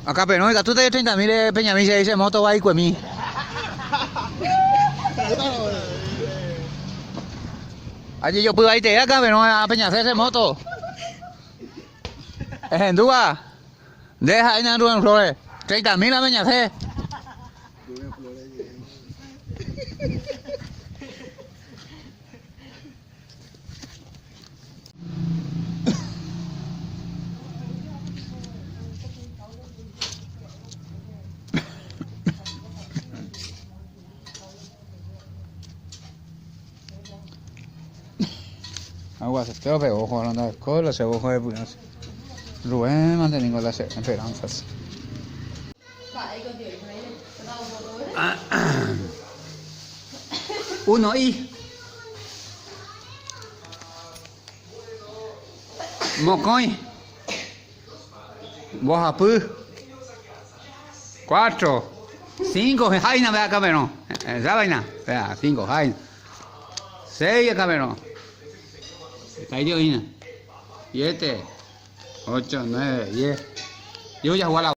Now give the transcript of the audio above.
Acá, pero no, tú te 30.000 Peñamí se dice moto va y cuemí. Allí yo puedo irte acá, pero no a Peñacerse moto. Es en Duba. Deja ahí en Duba Flores. 30.000 a Peñacer. Agua se te pegó jugando a la escuela, se bajó de puñas. Rubén manteniendo las esperanzas. Uno y Mocoy Bojapú 4 5 Jaina, vea Camerón. Esa vaina, vea, 5 Jaina 6 Camerón. Está ahí Dios, 7 8 9 10. Yo ya jugué a la